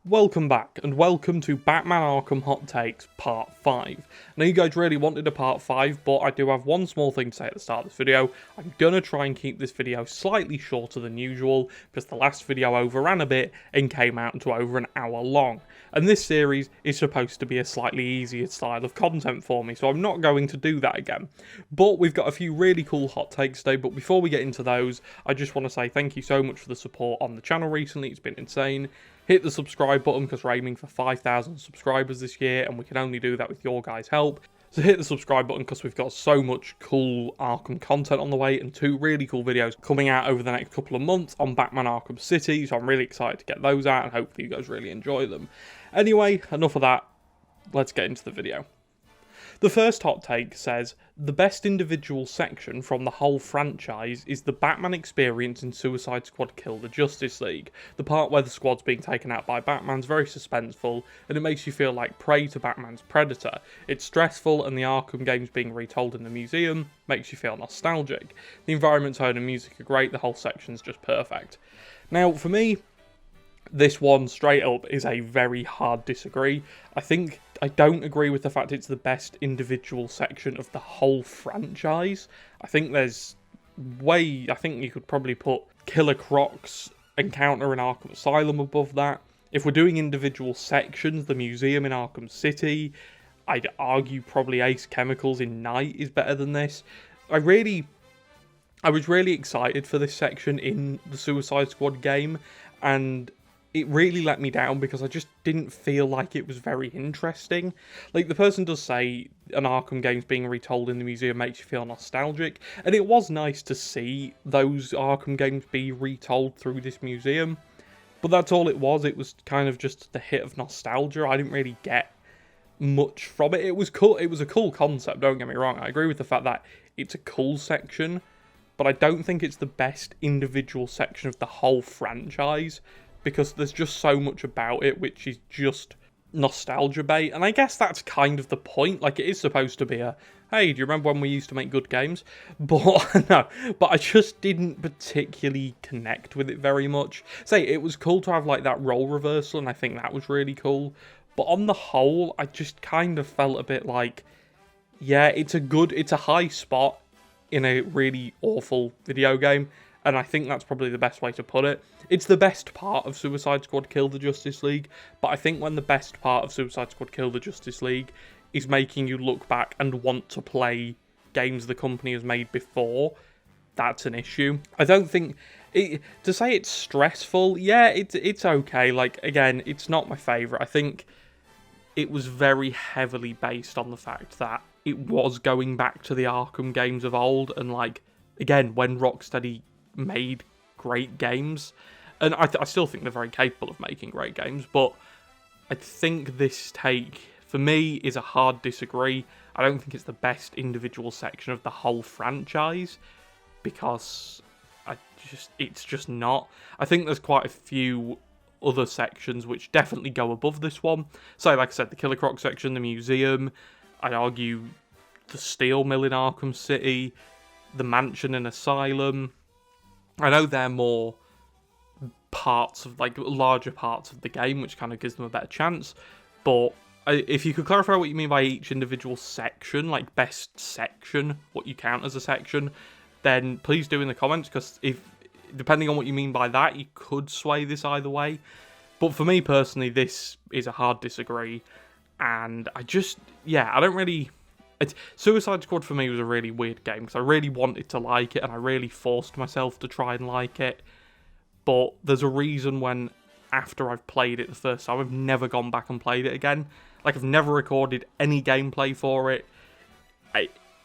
Welcome back, and welcome to Batman Arkham Hot Takes Part 5. Now you guys really wanted a Part 5, but I do have one small thing to say at the start of this video. I'm gonna try and keep this video slightly shorter than usual, because the last video overran a bit and came out to over an hour long. And this series is supposed to be a slightly easier style of content for me, so I'm not going to do that again. But we've got a few really cool hot takes today, but before we get into those, I just want to say thank you so much for the support on the channel recently. It's been insane. Hit the subscribe button because we're aiming for 5,000 subscribers this year, and we can only do that with your guys' help. So hit the subscribe button because we've got so much cool Arkham content on the way and 2 really cool videos coming out over the next couple of months on Batman Arkham City, so I'm really excited to get those out and hopefully you guys really enjoy them. Anyway, enough of that, let's get into the video. The first hot take says, the best individual section from the whole franchise is the Batman experience in Suicide Squad Kill the Justice League. The part where the squad's being taken out by Batman's very suspenseful, and it makes you feel like prey to Batman's predator. It's stressful, and the Arkham games being retold in the museum makes you feel nostalgic. The environment, tone and music are great, the whole section's just perfect. Now, for me, this one, straight up, is a very hard disagree. I don't agree with the fact it's the best individual section of the whole franchise. I think you could probably put Killer Croc's encounter in Arkham Asylum above that. If we're doing individual sections, the museum in Arkham City, I'd argue probably Ace Chemicals in Night is better than this. I was really excited for this section in the Suicide Squad game, and it really let me down because I just didn't feel like it was very interesting. Like, the person does say an Arkham game's being retold in the museum makes you feel nostalgic, and it was nice to see those Arkham games be retold through this museum, but that's all it was. It was kind of just the hit of nostalgia. I didn't really get much from it. It was cool. It was a cool concept, don't get me wrong. I agree with the fact that it's a cool section, but I don't think it's the best individual section of the whole franchise, because there's just so much about it which is just nostalgia bait, and I guess that's kind of the point. Like, it is supposed to be a, hey, do you remember when we used to make good games? But no, but I just didn't particularly connect with it very much. Say, it was cool to have like that role reversal, and I think that was really cool, but on the whole, I just kind of felt a bit like, yeah, it's a high spot in a really awful video game, and I think that's probably the best way to put it. It's the best part of Suicide Squad Kill the Justice League, but I think when the best part of Suicide Squad Kill the Justice League is making you look back and want to play games the company has made before, that's an issue. I don't think to say it's stressful, yeah, it's okay. Like, again, it's not my favourite. I think it was very heavily based on the fact that it was going back to the Arkham games of old, and like, again, when Rocksteady made great games, and I still think they're very capable of making great games, but I think this take, for me, is a hard disagree. I don't think it's the best individual section of the whole franchise, because it's just not. I think there's quite a few other sections which definitely go above this one. So, like I said, the Killer Croc section, the museum, I'd argue the steel mill in Arkham City, the mansion and asylum. I know they're more parts of, like, larger parts of the game, which kind of gives them a better chance, but if you could clarify what you mean by each individual section, like best section, what you count as a section, then please do in the comments, because depending on what you mean by that, you could sway this either way. But for me personally, this is a hard disagree, and I don't really... Suicide Squad for me was a really weird game, because I really wanted to like it, and I really forced myself to try and like it, but there's a reason when, after I've played it the first time, I've never gone back and played it again. Like, I've never recorded any gameplay for it.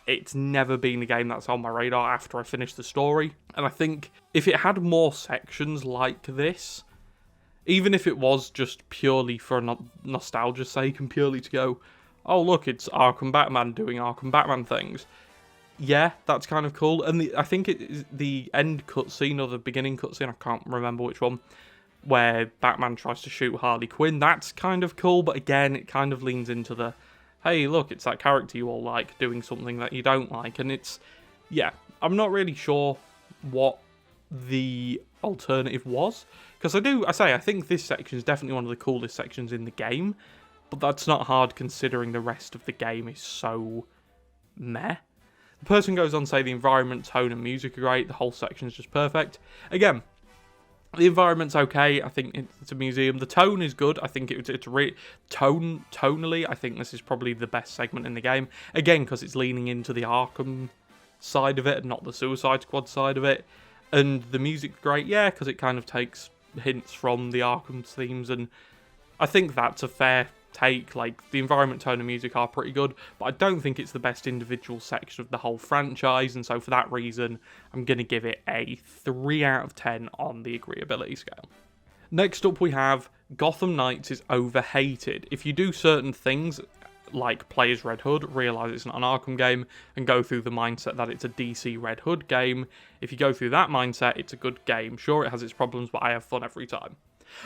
It's never been a game that's on my radar after I finish the story, and I think if it had more sections like this, even if it was just purely for nostalgia's sake and purely to go, oh look, it's Arkham Batman doing Arkham Batman things, yeah, that's kind of cool. And I think it is the end cutscene or the beginning cutscene, I can't remember which one, where Batman tries to shoot Harley Quinn, that's kind of cool, but again, it kind of leans into the, hey, look, it's that character you all like doing something that you don't like, and it's, yeah, I'm not really sure what the alternative was. Because I think this section is definitely one of the coolest sections in the game, but that's not hard considering the rest of the game is so meh. The person goes on to say the environment, tone, and music are great. The whole section is just perfect. Again, the environment's okay. I think it's a museum. The tone is good. I think tonally, I think this is probably the best segment in the game. Again, because it's leaning into the Arkham side of it and not the Suicide Squad side of it. And the music's great, yeah, because it kind of takes hints from the Arkham themes, and I think that's a fair take. Like, the environment, tone, and music are pretty good, but I don't think it's the best individual section of the whole franchise, and so for that reason, I'm going to give it a 3 out of 10 on the agreeability scale. Next up, we have Gotham Knights is overhated. If you do certain things, like play as Red Hood, realise it's not an Arkham game, and go through the mindset that it's a DC Red Hood game, if you go through that mindset, it's a good game. Sure, it has its problems, but I have fun every time.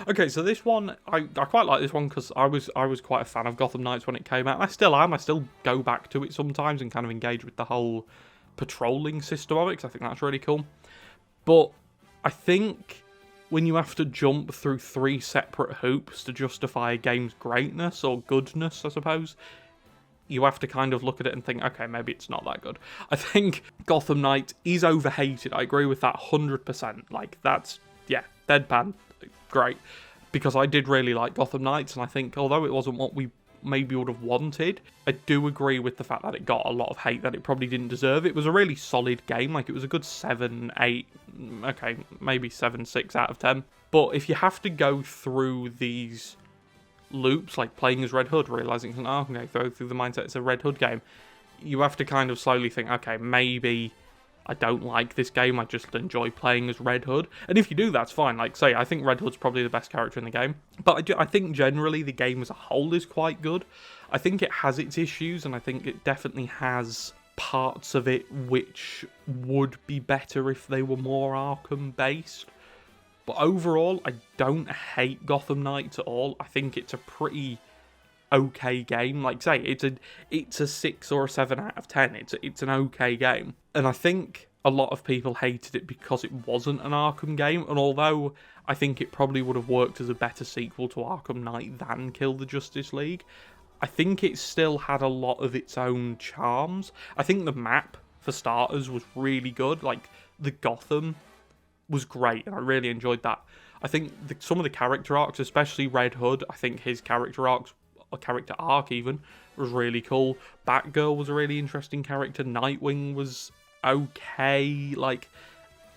Okay, so this one, I quite like this one because I was quite a fan of Gotham Knights when it came out, and I still am. I still go back to it sometimes and kind of engage with the whole patrolling system of it, because I think that's really cool. But I think when you have to jump through 3 separate hoops to justify a game's greatness, or goodness, I suppose, you have to kind of look at it and think, okay, maybe it's not that good. I think Gotham Knight is overhated. I agree with that 100%. Like, that's, yeah, deadpan, great. Because I did really like Gotham Knights, and I think, although it wasn't what we maybe would have wanted, I do agree with the fact that it got a lot of hate that it probably didn't deserve. It was a really solid game. Like, it was a good 7, 8, okay, maybe 7, 6 out of 10. But if you have to go through these loops, like playing as Red Hood, realising it's an Arkham game, go through the mindset it's a Red Hood game, you have to kind of slowly think, okay, maybe I don't like this game, I just enjoy playing as Red Hood. And if you do, that's fine. Like, say, I think Red Hood's probably the best character in the game, but I think generally the game as a whole is quite good. I think it has its issues, and I think it definitely has parts of it which would be better if they were more Arkham based. But overall, I don't hate Gotham Knights at all. I think it's a pretty okay game. Like, say, it's a 6 or a 7 out of 10. It's an okay game. And I think a lot of people hated it because it wasn't an Arkham game. And although I think it probably would have worked as a better sequel to Arkham Knight than Kill the Justice League, I think it still had a lot of its own charms. I think the map, for starters, was really good. Like, the Gotham was great, and I really enjoyed that. I think some of the character arcs, especially Red Hood, I think his character arc even, was really cool. Batgirl was a really interesting character. Nightwing was okay. Like,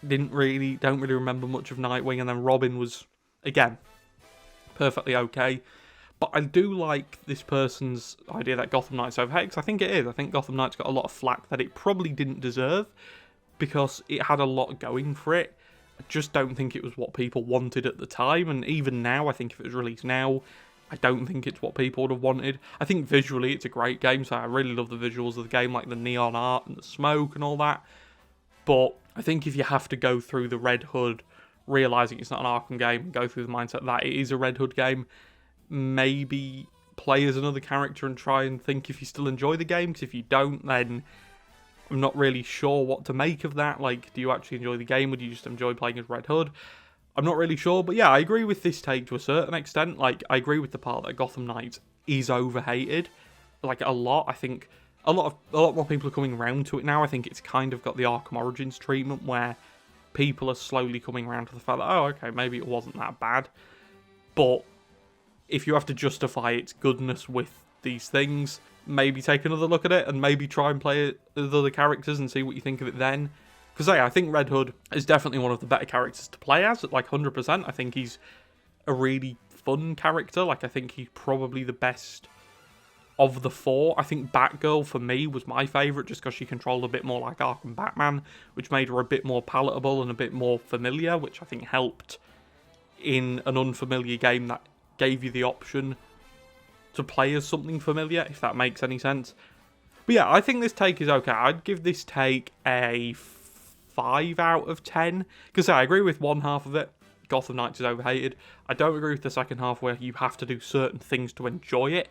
don't really remember much of Nightwing, and then Robin was, again, perfectly okay. But I do like this person's idea that Gotham Knights overhated, because I think it is. I think Gotham Knights got a lot of flack that it probably didn't deserve, because it had a lot going for it. I just don't think it was what people wanted at the time, and even now, I think if it was released now, I don't think it's what people would have wanted. I think visually it's a great game, so I really love the visuals of the game, like the neon art and the smoke and all that. But I think if you have to go through the Red Hood, realising it's not an Arkham game, and go through the mindset that it is a Red Hood game, maybe play as another character and try and think if you still enjoy the game, because if you don't, then I'm not really sure what to make of that. Like, do you actually enjoy the game, or do you just enjoy playing as Red Hood? I'm not really sure, but yeah, I agree with this take to a certain extent. Like, I agree with the part that Gotham Knights is overhated, like, a lot. I think a lot more people are coming around to it now. I think it's kind of got the Arkham Origins treatment, where people are slowly coming around to the fact that, oh, okay, maybe it wasn't that bad. But if you have to justify its goodness with these things, maybe take another look at it, and maybe try and play it with other characters and see what you think of it then. Because I think Red Hood is definitely one of the better characters to play as, like 100%. I think he's a really fun character. Like, I think he's probably the best of the 4. I think Batgirl, for me, was my favourite, just because she controlled a bit more like Arkham Batman, which made her a bit more palatable and a bit more familiar, which I think helped in an unfamiliar game that gave you the option to play as something familiar, if that makes any sense. But yeah, I think this take is okay. I'd give this take a 5 out of 10, because I agree with one half of it. Gotham Knights is overhated. I don't agree with the second half, where you have to do certain things to enjoy it.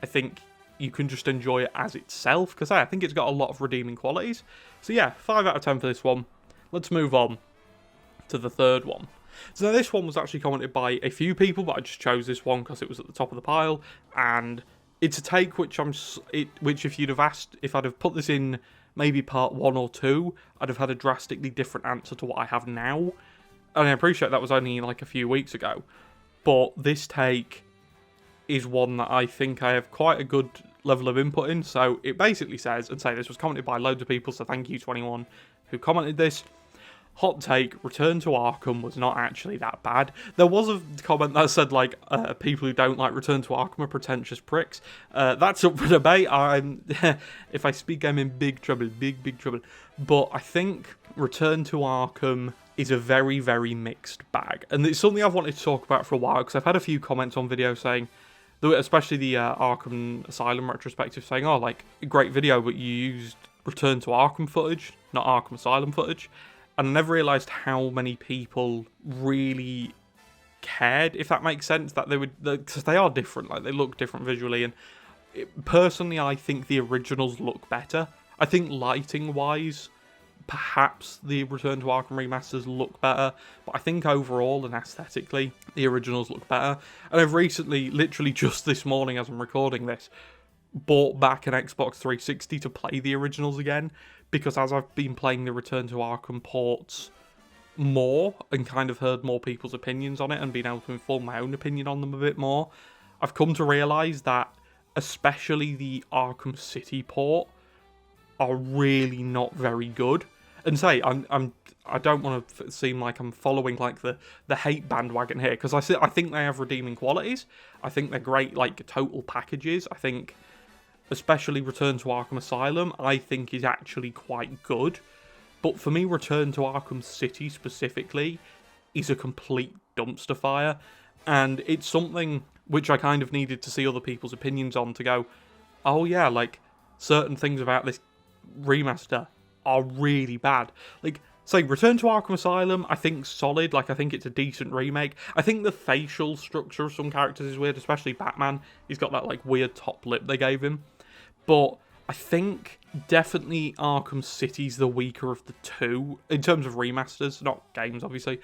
I think you can just enjoy it as itself, because I think it's got a lot of redeeming qualities. So yeah, 5 out of 10 for this one. Let's move on. to the third one. So this one was actually commented by a few people, but I just chose this one because it was at the top of the pile, and it's a take which which if you'd have asked, if I'd have put this in maybe part 1 or 2, I'd have had a drastically different answer to what I have now. And I appreciate that was only like a few weeks ago, but this take is one that I think I have quite a good level of input in. So it basically says, and say this was commented by loads of people, so thank you to anyone who commented this. Hot take, Return to Arkham was not actually that bad. There was a comment that said, like, people who don't like Return to Arkham are pretentious pricks. That's up for debate. If I speak, I'm in big trouble, big trouble. But I think Return to Arkham is a very, very mixed bag. And it's something I've wanted to talk about for a while, because I've had a few comments on videos saying, especially the Arkham Asylum retrospective, saying, oh, like, great video, but you used Return to Arkham footage, not Arkham Asylum footage. And I never realised how many people really cared, if that makes sense, that they would, because they are different, like they look different visually, and personally I think the originals look better. I think lighting-wise, perhaps the Return to Arkham remasters look better, but I think overall and aesthetically, the originals look better. And I've recently, literally just this morning as I'm recording this, bought back an Xbox 360 to play the originals again, because as I've been playing the Return to Arkham ports more and kind of heard more people's opinions on it and been able to inform my own opinion on them a bit more, I've come to realise that especially the Arkham City port are really not very good. And say, I don't want to seem like I'm following like the hate bandwagon here, because I think they have redeeming qualities. I think they're great like total packages. I think especially Return to Arkham Asylum, I think is actually quite good. But for me, Return to Arkham City specifically is a complete dumpster fire. And it's something which I kind of needed to see other people's opinions on to go, oh yeah, like, certain things about this remaster are really bad. Like, say, Return to Arkham Asylum, I think solid. Like, I think it's a decent remake. I think the facial structure of some characters is weird, especially Batman. He's got that, like, weird top lip they gave him. But I think definitely Arkham City's the weaker of the two, in terms of remasters, not games, obviously.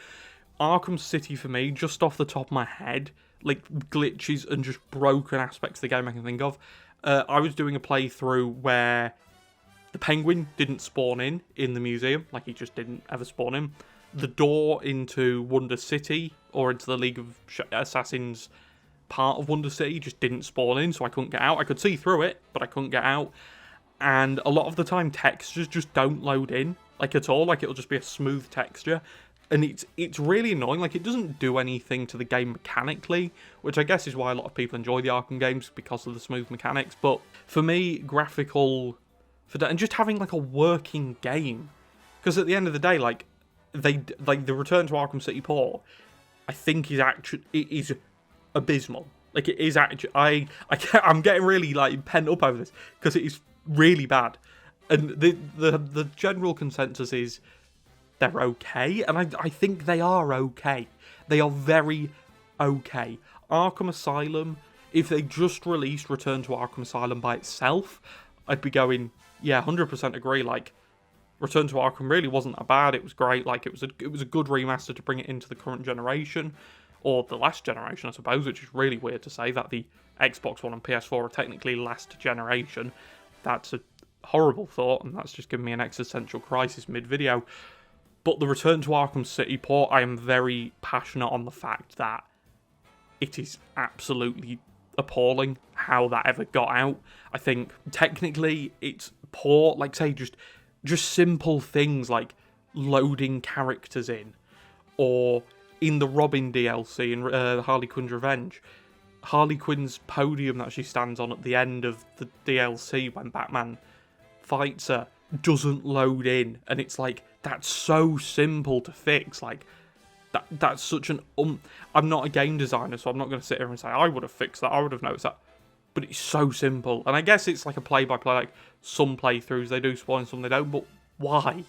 Arkham City, for me, just off the top of my head, like, glitches and just broken aspects of the game I can think of. I was doing a playthrough where the Penguin didn't spawn in the museum, like, he just didn't ever spawn in. The door into Wonder City, or into the League of Assassins part of Wonder City, just didn't spawn in, so I couldn't get out. I could see through it, but I couldn't get out. And a lot of the time, textures just don't load in, like, at all. Like, it'll just be a smooth texture. And it's really annoying. Like, it doesn't do anything to the game mechanically, which I guess is why a lot of people enjoy the Arkham games, because of the smooth mechanics. But for me, graphical, and just having, like, a working game. Because at the end of the day, like, the Return to Arkham City port, I think is abysmal. Like, it is actually, I'm getting really, like, pent up over this, because it is really bad. And the general consensus is they're okay, and I think they are okay. They are very okay. Arkham Asylum, if they just released Return to Arkham Asylum by itself, I'd be going, yeah, 100% agree, like, Return to Arkham really wasn't that bad. It was great. Like, it was a good remaster to bring it into the current generation, or the last generation, I suppose, which is really weird to say that the Xbox One and PS4 are technically last generation. That's a horrible thought, and that's just giving me an existential crisis mid-video. But the Return to Arkham City port, I am very passionate on the fact that it is absolutely appalling how that ever got out. I think technically it's poor, like, say, just simple things like loading characters in, or in the Robin DLC in Harley Quinn's Revenge, Harley Quinn's podium that she stands on at the end of the DLC when Batman fights her doesn't load in, and it's like, that's so simple to fix. Like, that's such an I'm not a game designer, so I'm not going to sit here and say I would have fixed that, I would have noticed that, but it's so simple. And I guess it's like a play-by-play, like, some playthroughs they do spawn, some they don't, but why?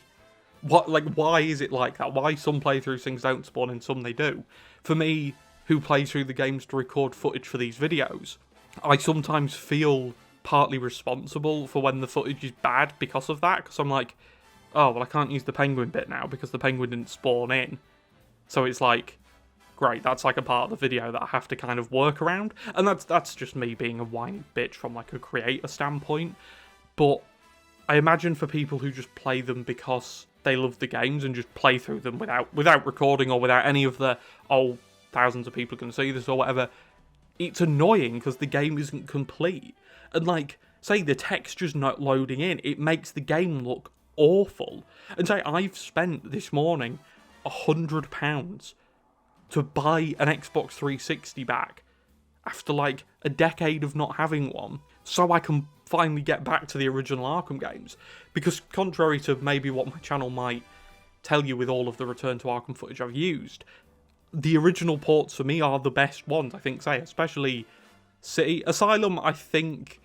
Why is it like that? Why some playthroughs things don't spawn and some they do? For me, who plays through the games to record footage for these videos, I sometimes feel partly responsible for when the footage is bad because of that, because I'm like, oh, well, I can't use the Penguin bit now because the Penguin didn't spawn in. So it's like, great, that's like a part of the video that I have to kind of work around. And that's just me being a whiny bitch from like a creator standpoint. But I imagine for people who just play them because they love the games and just play through them without recording or without any of the, oh, thousands of people can see this or whatever, it's annoying because the game isn't complete. And like, say the texture's not loading in, it makes the game look awful. And say I've spent this morning £100 to buy an Xbox 360 back after like a decade of not having one, so I can finally get back to the original Arkham games. Because contrary to maybe what my channel might tell you with all of the Return to Arkham footage I've used, the original ports for me are the best ones, I think, say, especially City. Asylum, I think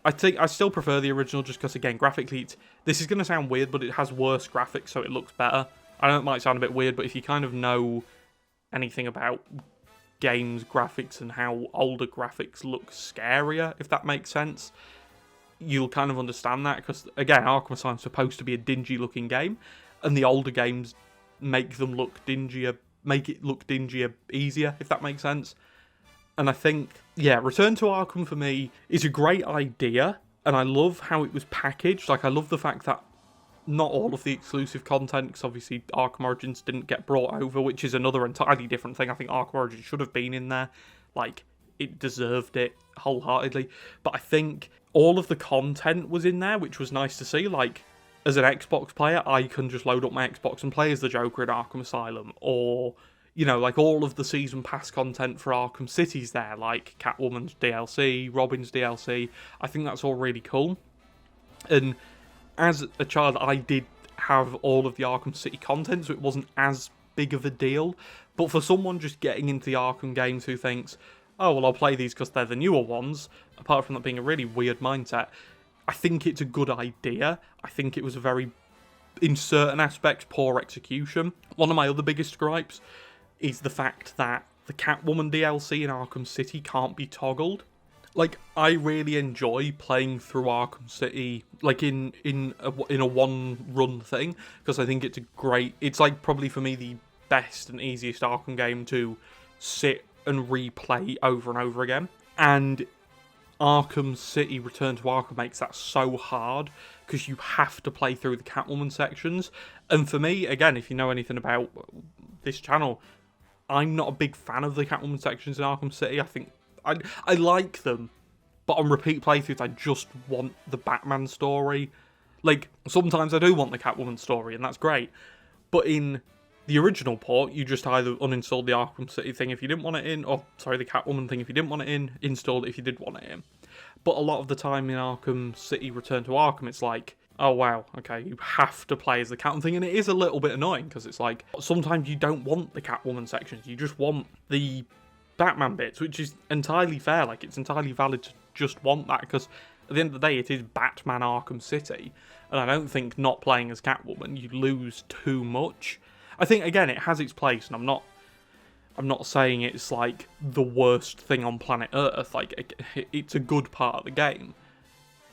I still prefer the original just because, again, graphically, this is going to sound weird, but it has worse graphics, so it looks better. I know it might sound a bit weird, but if you kind of know anything about games graphics and how older graphics look scarier, if that makes sense, you'll kind of understand that, because again, Arkham Asylum's supposed to be a dingy looking game, and the older games make it look dingier easier, if that makes sense. And I think, yeah, Return to Arkham for me is a great idea, and I love how it was packaged. Like, I love the fact that not all of the exclusive content, because obviously Arkham Origins didn't get brought over, which is another entirely different thing. I think Arkham Origins should have been in there. Like, it deserved it wholeheartedly. But I think all of the content was in there, which was nice to see. Like, as an Xbox player, I can just load up my Xbox and play as the Joker in Arkham Asylum. Or, you know, like all of the Season Pass content for Arkham City's there, like Catwoman's DLC, Robin's DLC. I think that's all really cool. And as a child, I did have all of the Arkham City content, so it wasn't as big of a deal. But for someone just getting into the Arkham games who thinks, oh, well, I'll play these because they're the newer ones, apart from that being a really weird mindset, I think it's a good idea. I think it was a very, in certain aspects, poor execution. One of my other biggest gripes is the fact that the Catwoman DLC in Arkham City can't be toggled. Like, I really enjoy playing through Arkham City, like, in a one-run thing, because I think it's, like, probably for me the best and easiest Arkham game to sit and replay over and over again. And Arkham City Return to Arkham makes that so hard, because you have to play through the Catwoman sections. And for me, again, if you know anything about this channel, I'm not a big fan of the Catwoman sections in Arkham City. I think I like them, but on repeat playthroughs, I just want the Batman story. Like, sometimes I do want the Catwoman story, and that's great. But in the original port, you just either uninstalled the Arkham City thing if you didn't want it in, or, sorry, the Catwoman thing if you didn't want it in, installed it if you did want it in. But a lot of the time in Arkham City Return to Arkham, it's like, oh wow, okay, you have to play as the Catwoman thing, and it is a little bit annoying, because it's like, sometimes you don't want the Catwoman sections, you just want the Batman bits, which is entirely fair. Like, it's entirely valid to just want that, because at the end of the day, it is Batman Arkham City, and I don't think not playing as Catwoman, you lose too much. I think, again, it has its place, and I'm not saying it's, like, the worst thing on planet Earth. Like, it's a good part of the game,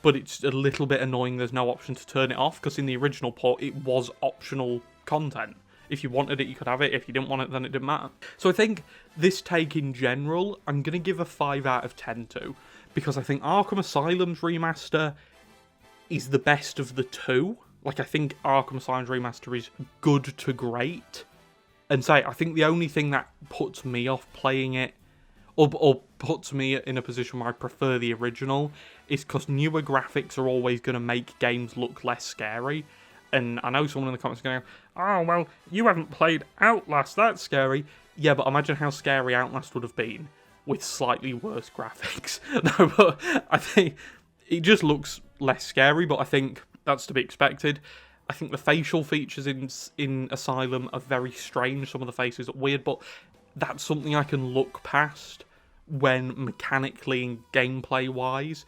but it's a little bit annoying there's no option to turn it off, because in the original port, it was optional content. If you wanted it, you could have it. If you didn't want it, then it didn't matter. So I think this take in general, I'm going to give a 5 out of 10 to, because I think Arkham Asylum's remaster is the best of the two. Like, I think Arkham Asylum's remaster is good to great. And say, I think the only thing that puts me off playing it, or puts me in a position where I prefer the original, is because newer graphics are always going to make games look less scary. And I know someone in the comments is going, oh, well, you haven't played Outlast, that's scary. Yeah, but imagine how scary Outlast would have been with slightly worse graphics. No, but I think it just looks less scary, but I think that's to be expected. I think the facial features in Asylum are very strange. Some of the faces are weird, but that's something I can look past when mechanically and gameplay-wise,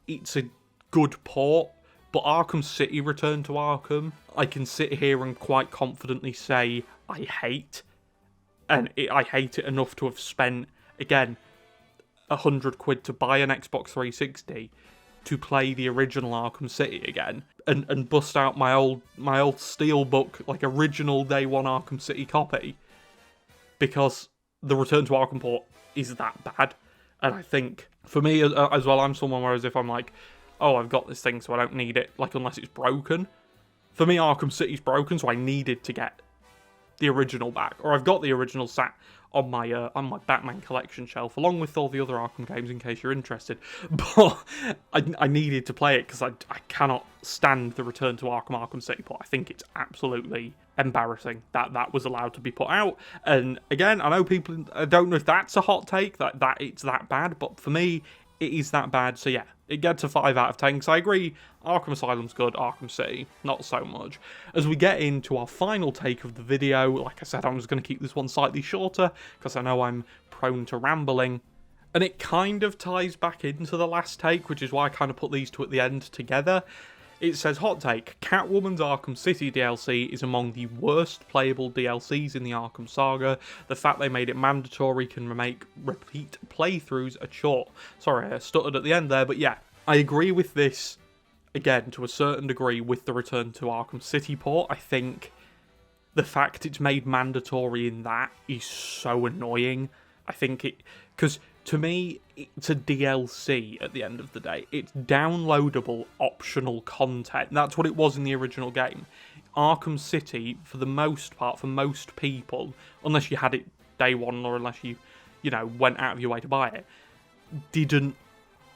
it's a good port. But Arkham City Return to Arkham, I can sit here and quite confidently say I hate. And I hate it enough to have spent, again, £100 to buy an Xbox 360 to play the original Arkham City again. And bust out my old Steelbook, like original day one Arkham City copy. because the Return to Arkham port is that bad. And I think, for me as well, I'm someone where as if I'm like, oh, I've got this thing, so I don't need it, like, unless it's broken. For me, Arkham City's broken, so I needed to get the original back. Or I've got the original sat on my Batman collection shelf, along with all the other Arkham games, in case you're interested. But I needed to play it, because I cannot stand the Return to Arkham City port. I think it's absolutely embarrassing that that was allowed to be put out. And again, I know people, I don't know if that's a hot take, that it's that bad, but for me, it is that bad. So yeah, it gets a 5 out of 10, because I agree, Arkham Asylum's good, Arkham City, not so much. As we get into our final take of the video, like I said, I'm just going to keep this one slightly shorter, because I know I'm prone to rambling. And it kind of ties back into the last take, which is why I kind of put these two at the end together. It says, hot take, Catwoman's Arkham City DLC is among the worst playable DLCs in the Arkham saga. The fact they made it mandatory can make repeat playthroughs a chore. Sorry, I stuttered at the end there, but yeah, I agree with this, again, to a certain degree, with the Return to Arkham City port. I think the fact it's made mandatory in that is so annoying. I think it, because to me, it's a DLC at the end of the day. It's downloadable, optional content. That's what it was in the original game. Arkham City, for the most part, for most people, unless you had it day one or unless you know, went out of your way to buy it, didn't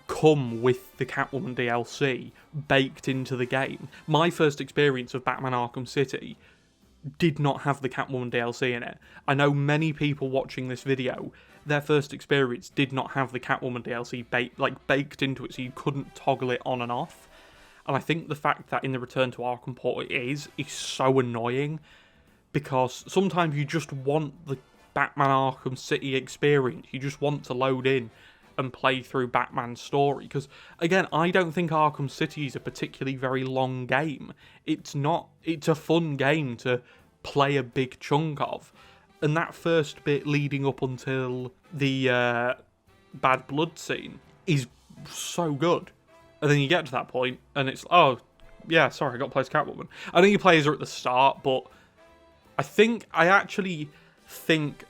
come with the Catwoman DLC baked into the game. My first experience of Batman Arkham City did not have the Catwoman DLC in it. I know many people watching this video, their first experience did not have the Catwoman DLC baked into it, so you couldn't toggle it on and off. And I think the fact that in the Return to Arkham port it is so annoying, because sometimes you just want the Batman Arkham City experience. You just want to load in and play through Batman's story, because again, I don't think Arkham City is a particularly very long game. It's not. It's a fun game to play a big chunk of, and that first bit leading up until the Bad Blood scene is so good, and then you get to that point and it's, oh yeah, sorry, I got to play as Catwoman. I know you play as her at the start, but I actually think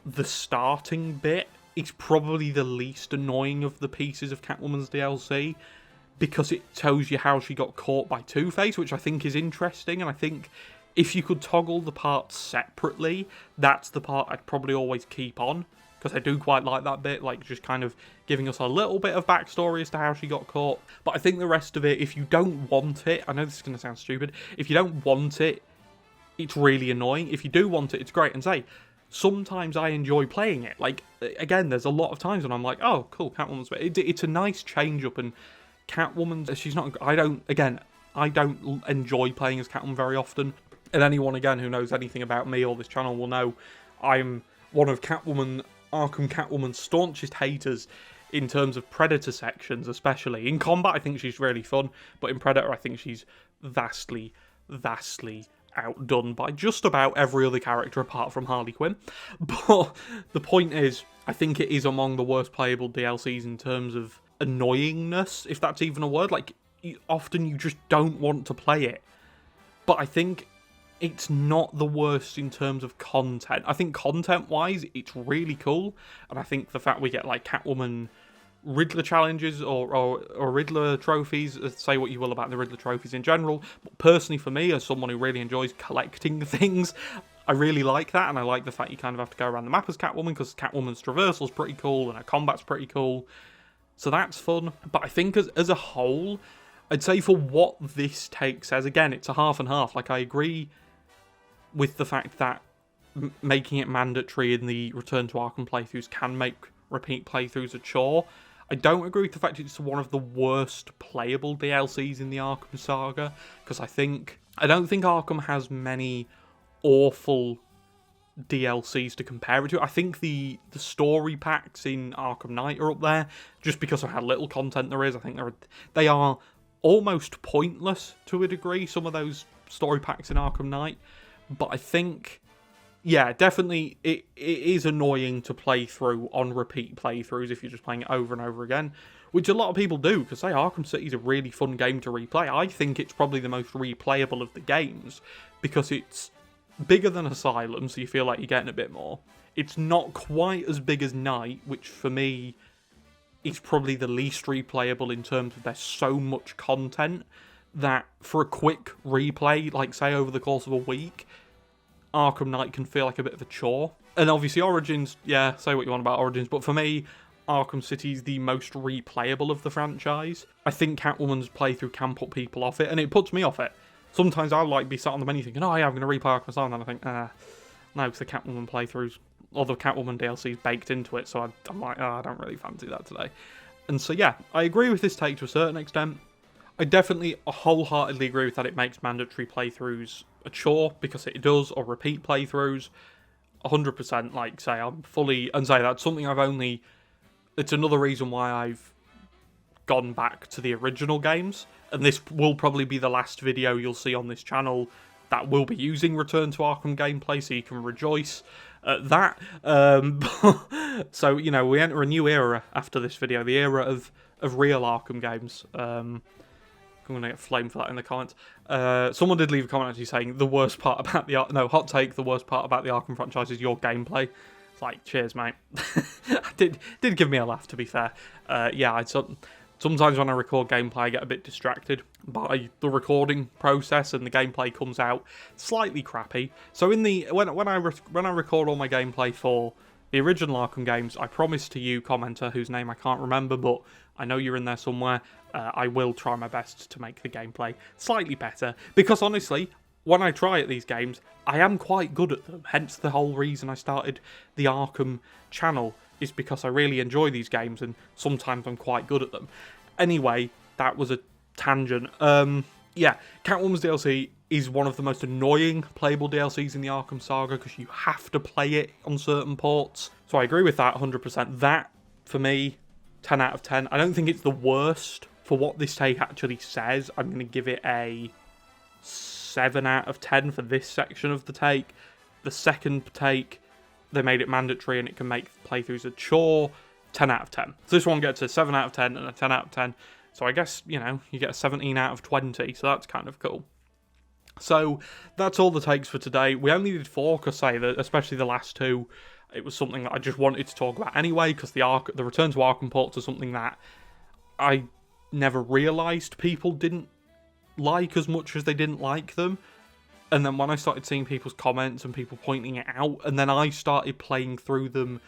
the starting bit is probably the least annoying of the pieces of Catwoman's DLC, because it tells you how she got caught by Two-Face, which I think is interesting, and I think if you could toggle the parts separately, that's the part I'd probably always keep on, because I do quite like that bit, like just kind of giving us a little bit of backstory as to how she got caught. But I think the rest of it, if you don't want it, I know this is going to sound stupid, if you don't want it, it's really annoying. If you do want it, it's great. And say, sometimes I enjoy playing it. Like, again, there's a lot of times when I'm like, oh, cool, Catwoman's... It's a nice change-up, and Catwoman, she's not... I don't enjoy playing as Catwoman very often. And anyone, again, who knows anything about me or this channel will know I'm one of Arkham Catwoman's staunchest haters in terms of Predator sections, especially. In combat, I think she's really fun, but in Predator, I think she's vastly, vastly outdone by just about every other character apart from Harley Quinn. But the point is, I think it is among the worst playable DLCs in terms of annoyingness, if that's even a word. Like, often you just don't want to play it. But I think it's not the worst in terms of content. I think content-wise, it's really cool. And I think the fact we get, like, Catwoman Riddler challenges or Riddler trophies, say what you will about the Riddler trophies in general, but personally for me, as someone who really enjoys collecting things, I really like that, and I like the fact you kind of have to go around the map as Catwoman, because Catwoman's traversal's pretty cool, and her combat's pretty cool, so that's fun. But I think as a whole, I'd say for what this take says, again, it's a half and half. Like, I agree with the fact that making it mandatory in the Return to Arkham playthroughs can make repeat playthroughs a chore. I don't agree with the fact it's one of the worst playable DLCs in the Arkham saga, because I don't think Arkham has many awful DLCs to compare it to. I think the story packs in Arkham Knight are up there, just because of how little content there is. I think they are almost pointless to a degree, some of those story packs in Arkham Knight, but I think... yeah, definitely, it is annoying to play through on repeat playthroughs if you're just playing it over and over again, which a lot of people do, because, say, Arkham City is a really fun game to replay. I think it's probably the most replayable of the games, because it's bigger than Asylum, so you feel like you're getting a bit more. It's not quite as big as Night, which for me is probably the least replayable in terms of there's so much content that for a quick replay, like say over the course of a week, Arkham Knight can feel like a bit of a chore. And obviously Origins, yeah, say what you want about Origins, but for me, Arkham City is the most replayable of the franchise. I think Catwoman's playthrough can put people off it, and it puts me off it. Sometimes I'll like be sat on the menu thinking, oh yeah, I'm going to replay Arkham Asylum, and I think, no, because the Catwoman playthroughs, or the Catwoman DLC is baked into it, so I'm like, I don't really fancy that today. And so yeah, I agree with this take to a certain extent. I definitely wholeheartedly agree with that it makes mandatory playthroughs a chore, because it does, or repeat playthroughs. 100%, like, say, I'm fully, and say that's something it's another reason why I've gone back to the original games, and this will probably be the last video you'll see on this channel that will be using Return to Arkham gameplay, so you can rejoice at that. So, you know, we enter a new era after this video, the era of real Arkham games. I'm going to get flamed for that in the comments. Someone did leave a comment actually saying the worst part about hot take, the worst part about the Arkham franchise is your gameplay. It's like, cheers, mate. did give me a laugh, to be fair. Yeah, sometimes when I record gameplay, I get a bit distracted by the recording process, and the gameplay comes out slightly crappy. So when I record all my gameplay for the original Arkham games, I promise to you, commenter, whose name I can't remember, but I know you're in there somewhere, I will try my best to make the gameplay slightly better, because honestly, when I try at these games, I am quite good at them. Hence the whole reason I started the Arkham channel, is because I really enjoy these games, and sometimes I'm quite good at them. Anyway, that was a tangent. Yeah, Catwoman's DLC is one of the most annoying playable DLCs in the Arkham saga, because you have to play it on certain ports. So I agree with that 100%. That, for me, 10 out of 10. I don't think it's the worst for what this take actually says. I'm going to give it a 7 out of 10 for this section of the take. The second take, they made it mandatory and it can make playthroughs a chore. 10 out of 10. So this one gets a 7 out of 10 and a 10 out of 10. So I guess, you know, you get a 17 out of 20. So that's kind of cool. So that's all the takes for today. We only did 4, because especially the last 2, it was something that I just wanted to talk about anyway, because the Return to Arkham ports are something that I never realised people didn't like as much as they didn't like them. And then when I started seeing people's comments and people pointing it out, and then I started playing through them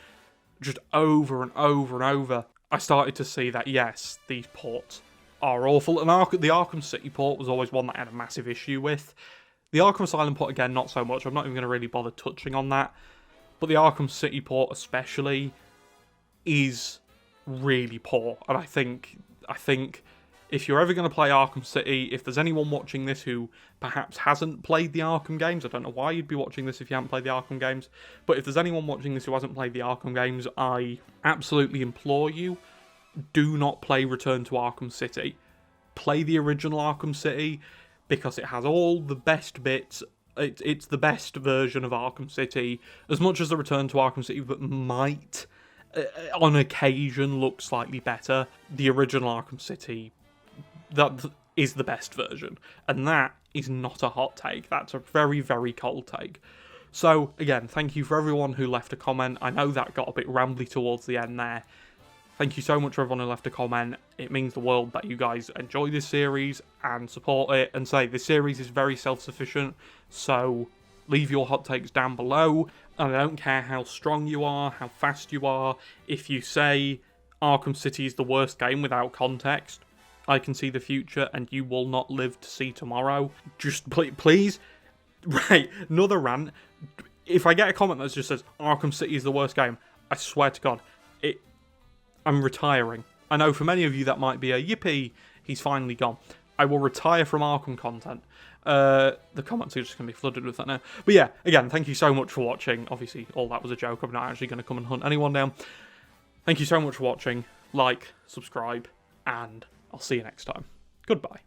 just over and over and over, I started to see that, yes, these ports are awful. And the Arkham City port was always one that I had a massive issue with. The Arkham Asylum port, again, not so much. I'm not even going to really bother touching on that. But the Arkham City port especially is really poor. And I think if you're ever going to play Arkham City, if there's anyone watching this who perhaps hasn't played the Arkham games, I don't know why you'd be watching this if you haven't played the Arkham games, but if there's anyone watching this who hasn't played the Arkham games, I absolutely implore you, do not play Return to Arkham City. Play the original Arkham City, because it has all the best bits. It's the best version of Arkham City, as much as the Return to Arkham City that might, on occasion, look slightly better. The original Arkham City, that is the best version, and that is not a hot take. That's a very, very cold take. So, again, thank you for everyone who left a comment. I know that got a bit rambly towards the end there. Thank you so much for everyone who left a comment. It means the world that you guys enjoy this series and support it. And say, this series is very self-sufficient, so leave your hot takes down below. And I don't care how strong you are, how fast you are. If you say Arkham City is the worst game without context, I can see the future and you will not live to see tomorrow. Just please. Right, another rant. If I get a comment that just says Arkham City is the worst game, I swear to God, I'm retiring. I know for many of you that might be a yippee, he's finally gone. I will retire from Arkham content. The comments are just going to be flooded with that now. But yeah, again, thank you so much for watching. Obviously, all that was a joke. I'm not actually going to come and hunt anyone down. Thank you so much for watching. Like, subscribe, and I'll see you next time. Goodbye.